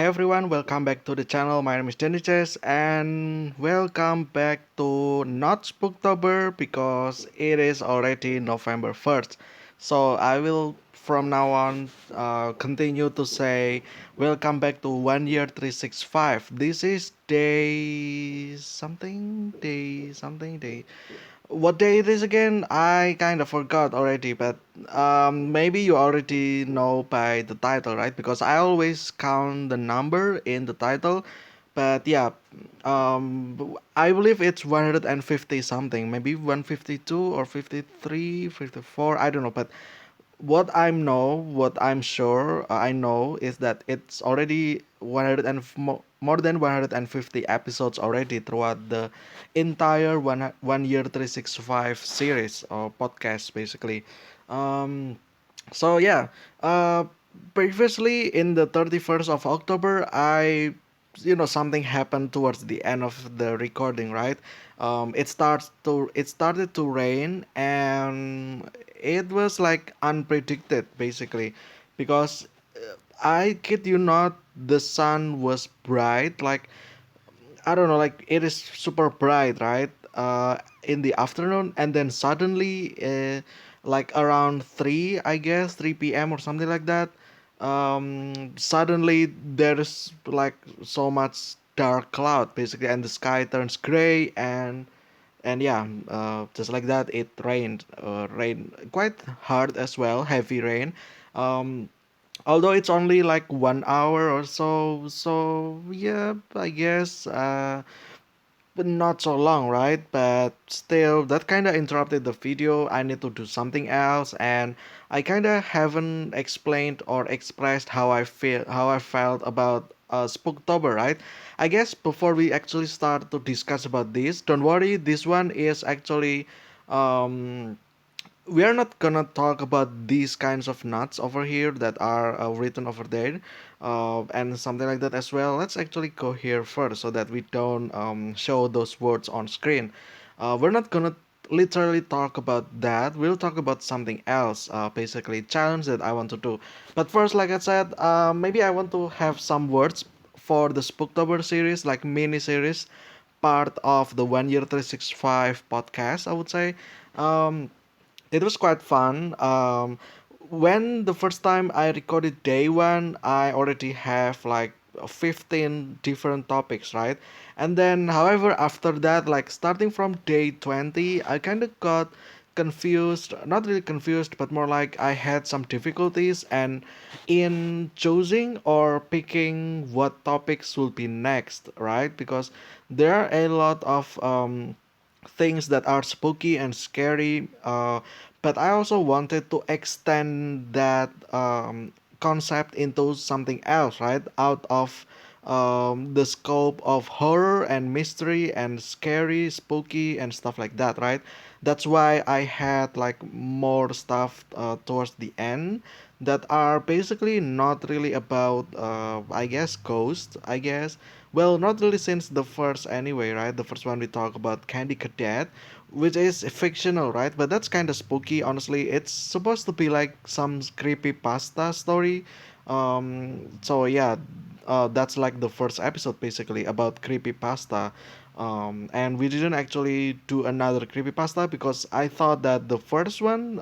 Hey everyone, welcome back to the channel. My name is Deniches and welcome back to not Spooktober because it is already November 1st. So I will from now on continue to say welcome back to 1 year 365. This is day what day it is again? I kind of forgot already, but maybe you already know by the title, right? Because I always count the number in the title. But yeah, I believe it's 150 something, maybe 152 or 53, 54, I don't know. But what I'm sure I know is that it's already 100 and more than 150 episodes already throughout the entire 1 year 365 series or podcast basically. Um, so yeah, uh, previously in the 31st of October, something happened towards the end of the recording, right? It started to rain, and it was like unpredicted basically, because I kid you not, the sun was bright, like I don't know, like it is super bright, right? In the afternoon, and then suddenly, like around 3 p.m. or something like that, suddenly there is like so much dark cloud basically, and the sky turns gray, and yeah, just like that, it rained quite hard as well, heavy rain. Um, Although it's only like 1 hour or so, so yeah, I guess. But not so long, right? But still, that kind of interrupted the video. I need to do something else, and I kind of haven't explained or expressed how I felt about Spooktober, right? I guess before we actually start to discuss about this, don't worry, this one is actually um we are not gonna talk about these kinds of nuts over here that are written over there, and something like that as well. Let's actually go here first so that we don't show those words on screen. We're not gonna literally talk about that. We'll talk about something else, basically challenge that I want to do. But first, like I said, maybe I want to have some words for the Spooktober series, like mini series, part of the 1 year 365 podcast, I would say. Um, it was quite fun. When the first time I recorded day one, I already have like 15 different topics, right? And then, however, after that, like starting from day 20, I kind of got confused, not really confused, but more like I had some difficulties and in choosing or picking what topics will be next, right? Because there are a lot of things that are spooky and scary. But I also wanted to extend that concept into something else, right? Out of the scope of horror and mystery and scary, spooky, and stuff like that, right? That's why I had like more stuff towards the end that are basically not really about, I guess, ghosts, I guess. Well, not really since the first anyway, right? The first one we talk about Candy Cadet, which is fictional, right? But that's kind of spooky, honestly. It's supposed to be like some creepy pasta story. So yeah, that's like the first episode basically about creepy pasta. And we didn't actually do another creepy pasta because I thought that the first one,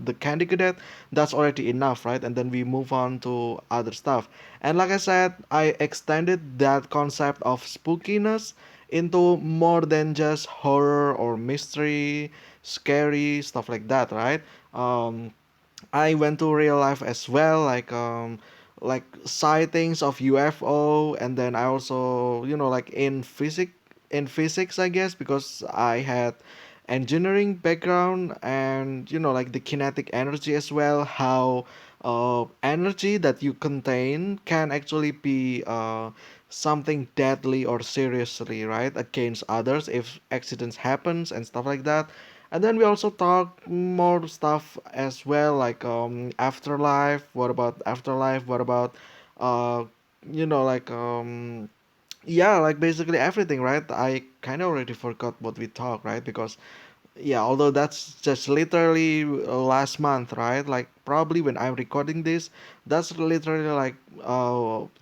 the Candy Cadet, that's already enough, right? And then we move on to other stuff. And like I said, I extended that concept of spookiness into more than just horror or mystery, scary stuff like that, right? Um, I went to real life as well, like sightings of UFO, and then I also, like in physics, I guess, because I had engineering background, and like the kinetic energy as well, how energy that you contain can actually be something deadly or seriously, right, against others if accidents happens and stuff like that. And then we also talk more stuff as well, like afterlife. What about afterlife? What about uh like yeah, like basically everything, right? I kind of already forgot what we talked, right? Because Yeah, although that's just literally last month, right? Like probably when I'm recording this, that's literally like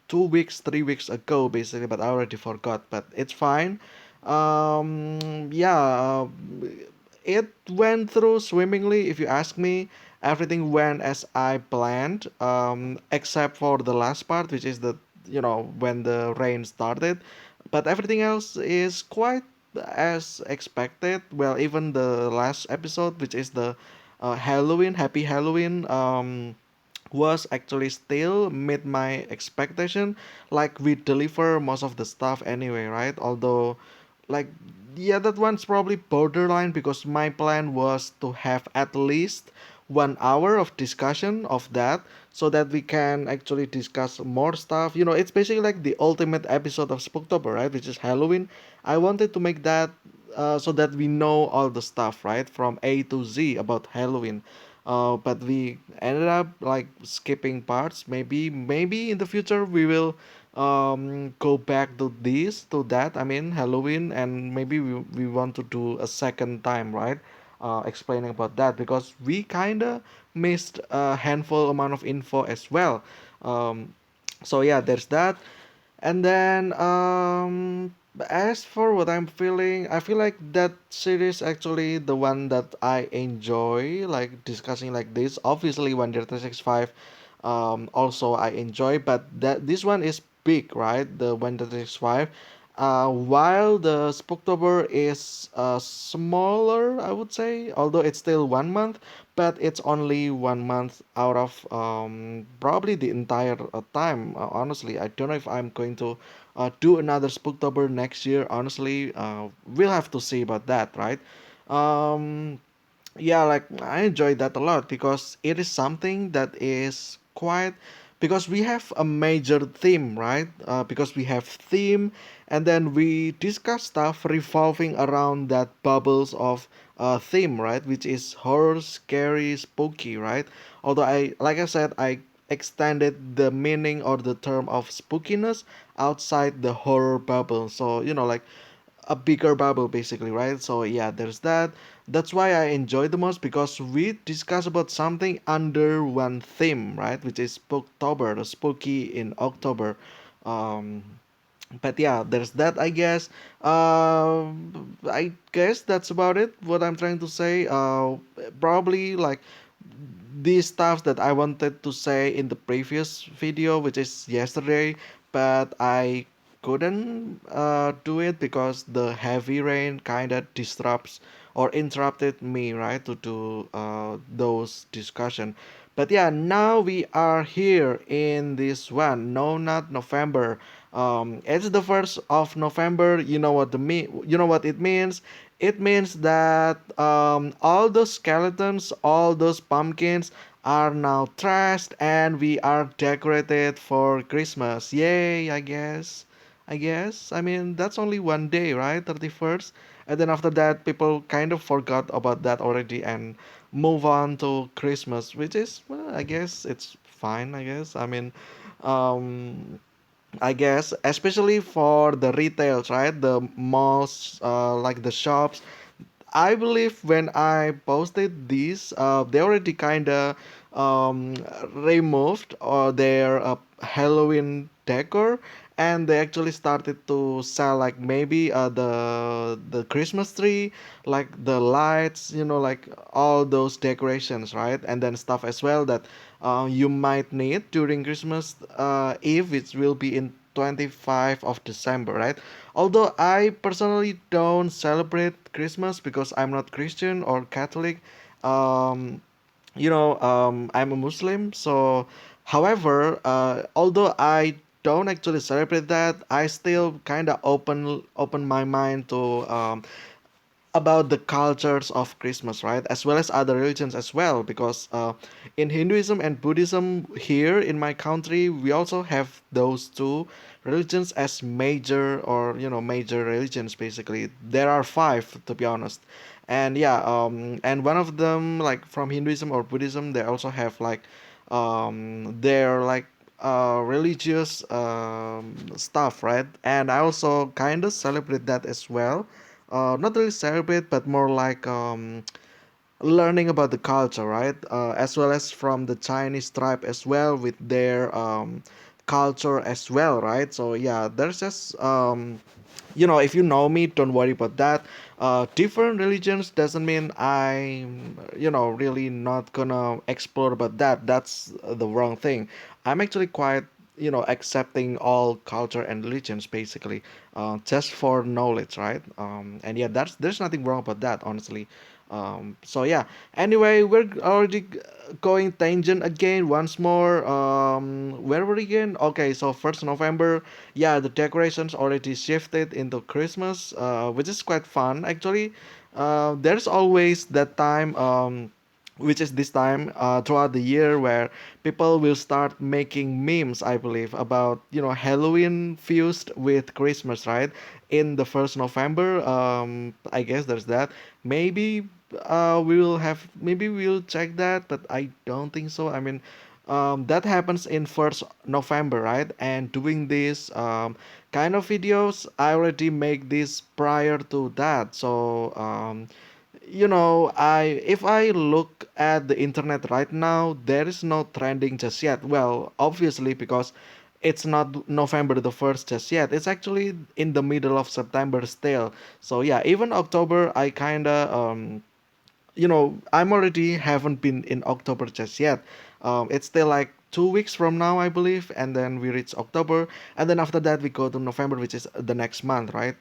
2 weeks, 3 weeks ago, basically. But I already forgot. But it's fine. Yeah, it went through swimmingly. If you ask me, everything went as I planned, except for the last part, which is the when the rain started. But everything else is quite as expected. Well, even the last episode, which is the Halloween, Happy Halloween, was actually still meet my expectation. Like we deliver most of the stuff anyway, right? Although, like, yeah, that one's probably borderline because my plan was to have at least 1 hour of discussion of that so that we can actually discuss more stuff. It's basically like the ultimate episode of Spooktober, right? Which is Halloween. I wanted to make that so that we know all the stuff, right? From A to Z about Halloween. But we ended up like skipping parts. Maybe in the future we will go back to that. I mean Halloween, and maybe we want to do a second time, right? Explaining about that because we kinda missed a handful amount of info as well. Um, so yeah, there's that. And then as for what I'm feeling, I feel like that series actually the one that I enjoy, like discussing like this. Obviously, One Day 365, also I enjoy, but that this one is big, right? The One Day 365. While the Spooktober is smaller, I would say, although it's still 1 month, but it's only 1 month out of probably the entire time. Honestly, I don't know if I'm going to do another Spooktober next year. Honestly, we'll have to see about that, right? Um, yeah, like I enjoy that a lot because it is something that is quite because we have a major theme, right? Because we have theme, and then we discuss stuff revolving around that bubbles of theme, right? Which is horror, scary, spooky, right? Although like I said, I extended the meaning or the term of spookiness outside the horror bubble. So like a bigger bubble basically, right? So yeah, there's that. That's why I enjoy the most because we discuss about something under one theme, right? Which is Spooktober, the spooky in October. um but yeah, there's that, I guess. I guess that's about it what I'm trying to say. Probably like these stuff that I wanted to say in the previous video, which is yesterday, but I couldn't do it because the heavy rain kind of disrupts or interrupted me, right, to do those discussion. But yeah, now we are here in this one. No, not November. It's the 1st of November. You know what it means. It means that all those skeletons, all those pumpkins are now trashed and we are decorated for Christmas. Yay, I guess. I mean, that's only one day, right? 31st. And then after that, people kind of forgot about that already and move on to Christmas, which is, well, I guess it's fine, I guess. I mean, um, I guess, especially for the retails, right? The malls, like the shops. I believe when I posted these, they already kind of um, removed their Halloween decor, and they actually started to sell like maybe the Christmas tree, like the lights, like all those decorations, right? And then stuff as well that you might need during Christmas Eve, which will be in 25 of December, right? Although I personally don't celebrate Christmas because I'm not Christian or Catholic. Um, I'm a Muslim. So, however, although I don't actually celebrate that, I still kind of open my mind to about the cultures of Christmas, right? As well as other religions as well, because in Hinduism and Buddhism here in my country, we also have those two religions as major or major religions. Basically, there are five to be honest, and yeah, and one of them like from Hinduism or Buddhism, they also have like their like religious stuff, right? And I also kind of celebrate that as well. not really celebrate, but more like learning about the culture, right? As well as from the Chinese tribe as well with their culture as well, right? So yeah, there's just if you know me, don't worry about that. Different religions doesn't mean I'm really not gonna explore about that. That's the wrong thing. I'm actually quite accepting all culture and religions basically, just for knowledge, right? And yeah, there's nothing wrong about that, honestly. So yeah, anyway, we're already going tangent again once more. Where were we again? Okay, so 1st November, yeah, the decorations already shifted into Christmas, which is quite fun actually. There's always that time, which is this time throughout the year where people will start making memes, I believe, about Halloween fused with Christmas, right? In the 1st November, I guess there's that. Maybe we will have, maybe we'll check that, but I don't think so. I mean, that happens in 1st November, right? And doing this kind of videos, I already make this prior to that. So I if I look at the internet right now, there is no trending just yet. Well, obviously because it's not November the 1st just yet. It's actually in the middle of September still. So yeah, even October I kind of I'm already haven't been in October just yet. It's still like 2 weeks from now, I believe, and then we reach October, and then after that we go to November, which is the next month, right?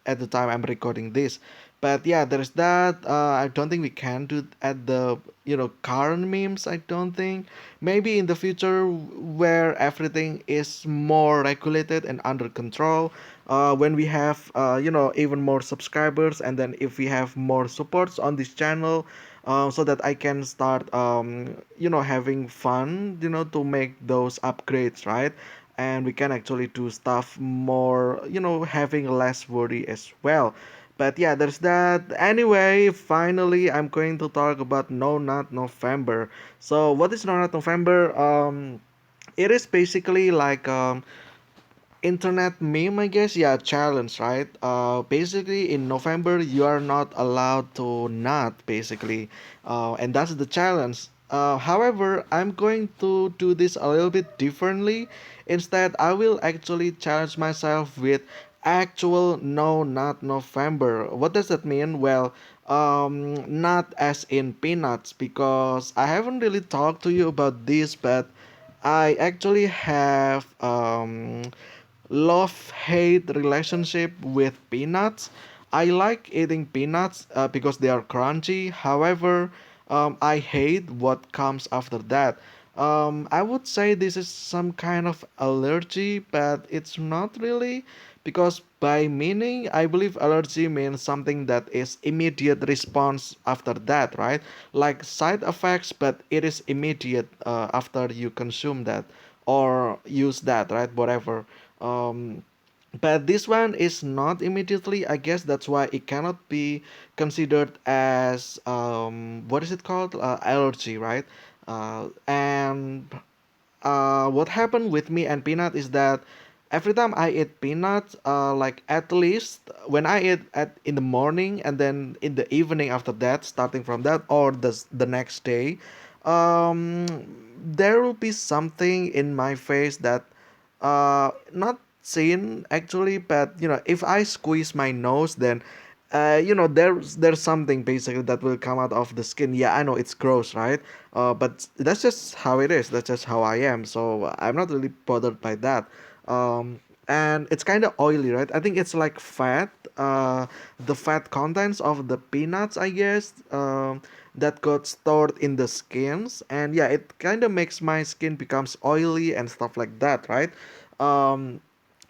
At the time I'm recording this, but yeah, there's that. I don't think we can do at the current memes. I don't think. Maybe in the future where everything is more regulated and under control, when we have even more subscribers, and then if we have more supports on this channel, so that I can start having fun to make those upgrades, right? And we can actually do stuff more, having less worry as well. But yeah, there's that. Anyway, finally I'm going to talk about No Not November. So what is No Not November? It is basically like internet meme, I guess. Yeah, challenge, right? Basically in November you are not allowed to not, basically, and that's the challenge. However, I'm going to do this a little bit differently. Instead, I will actually challenge myself with actual No Not November. What does that mean? Well, not as in peanuts, because I haven't really talked to you about this, but I actually have love hate relationship with peanuts. I like eating peanuts because they are crunchy. However, I hate what comes after that. I would say this is some kind of allergy, but it's not really, because by meaning, I believe allergy means something that is immediate response after that, right? Like side effects, but it is immediate after you consume that or use that, right? Whatever. Um, but this one is not immediately. I guess that's why it cannot be considered as what is it called, allergy, right? And what happened with me and peanut is that every time I eat peanuts, like at least when I eat at in the morning and then in the evening after that, starting from that or the next day, um, there will be something in my face that not seen actually, but if I squeeze my nose, then there's something basically that will come out of the skin. Yeah, I know it's gross, right? But that's just how it is. That's just how I am. So I'm not really bothered by that. And it's kind of oily, right? I think it's like fat. The fat contents of the peanuts, I guess, that got stored in the skins, and yeah, it kind of makes my skin becomes oily and stuff like that, right? Um,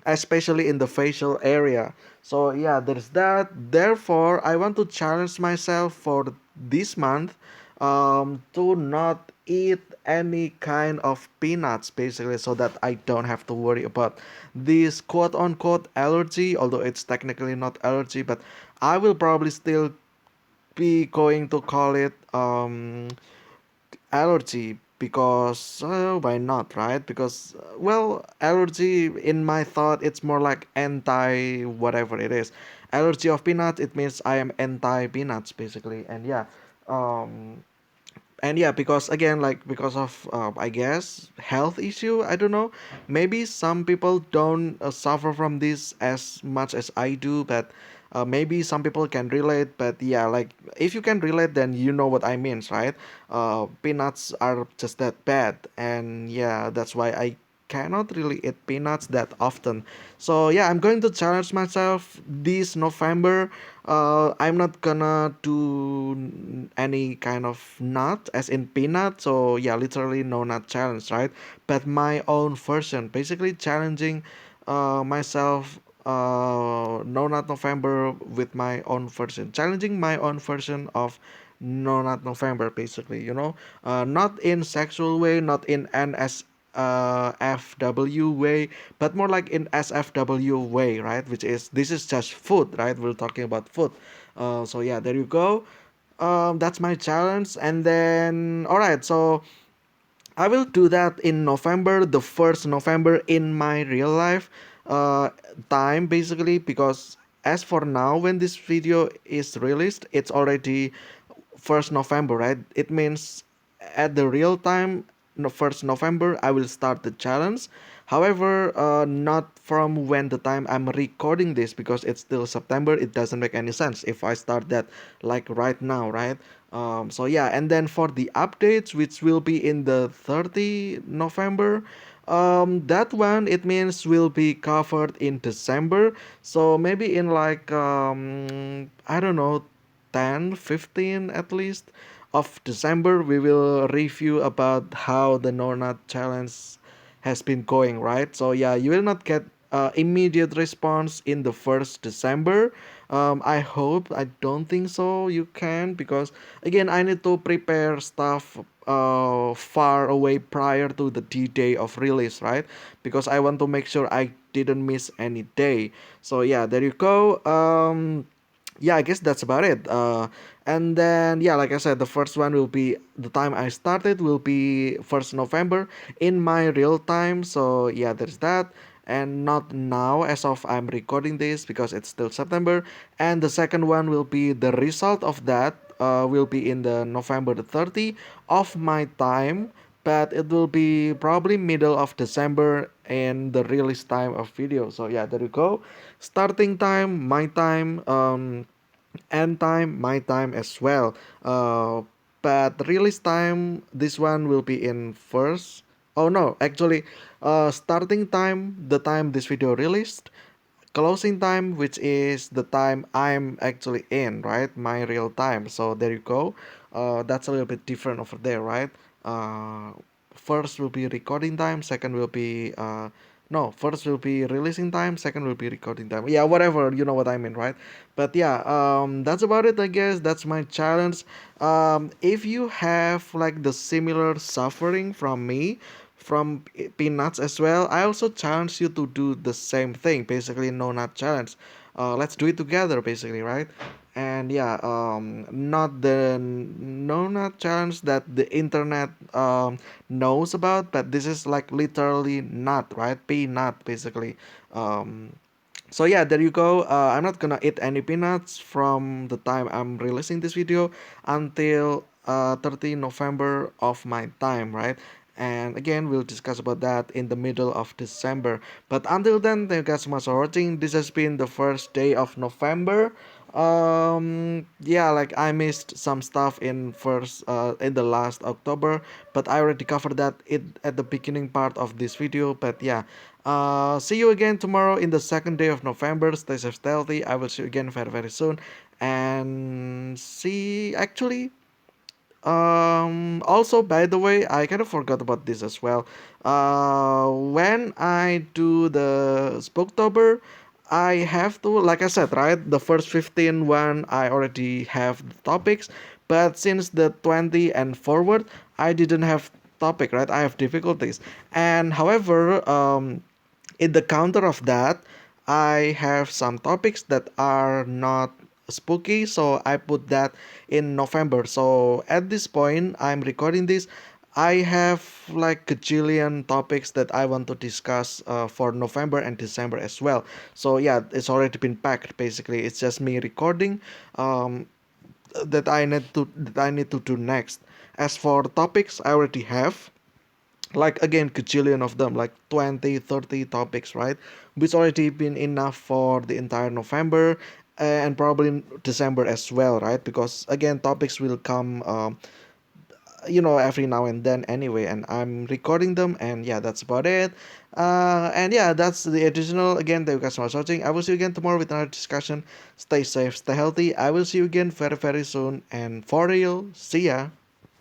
Especially in the facial area. So yeah, there's that. Therefore, I want to challenge myself for this month to not eat any kind of peanuts, basically, so that I don't have to worry about this quote unquote allergy, although it's technically not allergy, but I will probably still be going to call it allergy, because why not, right? Because well, allergy in my thought it's more like anti whatever it is. Allergy of peanuts, it means I am anti peanuts basically. Um and yeah, because again, like because of I guess health issue, I don't know, maybe some people don't suffer from this as much as I do, but maybe some people can relate. But yeah, like if you can relate, then you know what I mean, right? Peanuts are just that bad, and yeah, that's why I cannot really eat peanuts that often. So yeah, I'm going to challenge myself this November. I'm not gonna do any kind of nut, as in peanut. So yeah, literally no nut challenge, right? But my own version, basically challenging myself. No nut November with my own version, challenging my own version of no nut November, basically. Not in sexual way, not in NS FW way, but more like in SFW way, right? Which is this is just food, right? We're talking about food. So yeah, there you go. That's my challenge. And then, all right, so I will do that in November, the first November in my real life uh, time, basically, because as for now, when this video is released, it's already 1st November, right? It means at the real time, no, 1st November, I will start the challenge. However, not from when the time I'm recording this, because it's still September. It doesn't make any sense if I start that like right now, right? So yeah, and then for the updates, which will be in the 30 November, that one it means will be covered in December. So maybe in like I don't know, 10, 15 at least of December, we will review about how the Nornat challenge has been going, right? So yeah, you will not get immediate response in the 1st December. I hope, I don't think so you can, because again, I need to prepare stuff far away prior to the D-Day of release, right? Because I want to make sure I didn't miss any day. So yeah, there you go. Yeah, I guess that's about it. And then yeah, like I said, the first one will be the time I started will be 1st November in my real time. So yeah, there's that. And not now as of I'm recording this, because it's still September. And the second one will be the result of that will be in the November the 30 of my time, but it will be probably middle of December in the release time of video. So yeah, there you go. Starting time, my time. End time, my time as well. But release time, this one will be in first. Oh no, actually, starting time, the time this video released. Closing time, which is the time I'm actually in, right? My real time. So there you go. That's a little bit different over there, right? Uh, First will be recording time. Second will be no. First will be releasing time. Second will be recording time. Yeah, whatever. You know what I mean, right? But yeah, that's about it. I guess that's my challenge. If you have like the similar suffering from me, from peanuts as well, I also challenge you to do the same thing, basically no nut challenge. Let's do it together, basically, right? And yeah, not the no nut challenge that the internet knows about, but this is like literally nut, right? Peanut, basically. um so yeah, there you go. I'm not gonna eat any peanuts from the time I'm releasing this video until 30 November of my time, right? And again, we'll discuss about that in the middle of December. But until then, thank you guys so much for watching. This has been the first day of November. Yeah, like I missed some stuff in the last October, but I already covered that at the beginning part of this video. But yeah, see you again tomorrow in the second day of November. Stay safe, stay healthy. I will see you again very, very soon. And see, actually, also, by the way, I kind of forgot about this as well. When I do the Spooktober, I have to, like I said, right? The first 15 one, I already have the topics, but since the 20 and forward, I didn't have topic, right? I have difficulties. And however, in the counter of that, I have some topics that are not spooky, so I put that in November. So at this point, I'm recording this. I have like gajillion topics that I want to discuss for November and December as well. So yeah, it's already been packed. Basically, it's just me recording um, that I need to do next. As for topics, I already have like again gajillion of them, like 20, 30 topics, right? Which already been enough for the entire November and probably December as well, right? Because again, topics will come every now and then anyway, and I'm recording them, and yeah, that's about it. And yeah, that's the additional. Again, thank you guys so much for watching. I will see you again tomorrow with another discussion. Stay safe, stay healthy. I will see you again very very soon, and for real, see ya.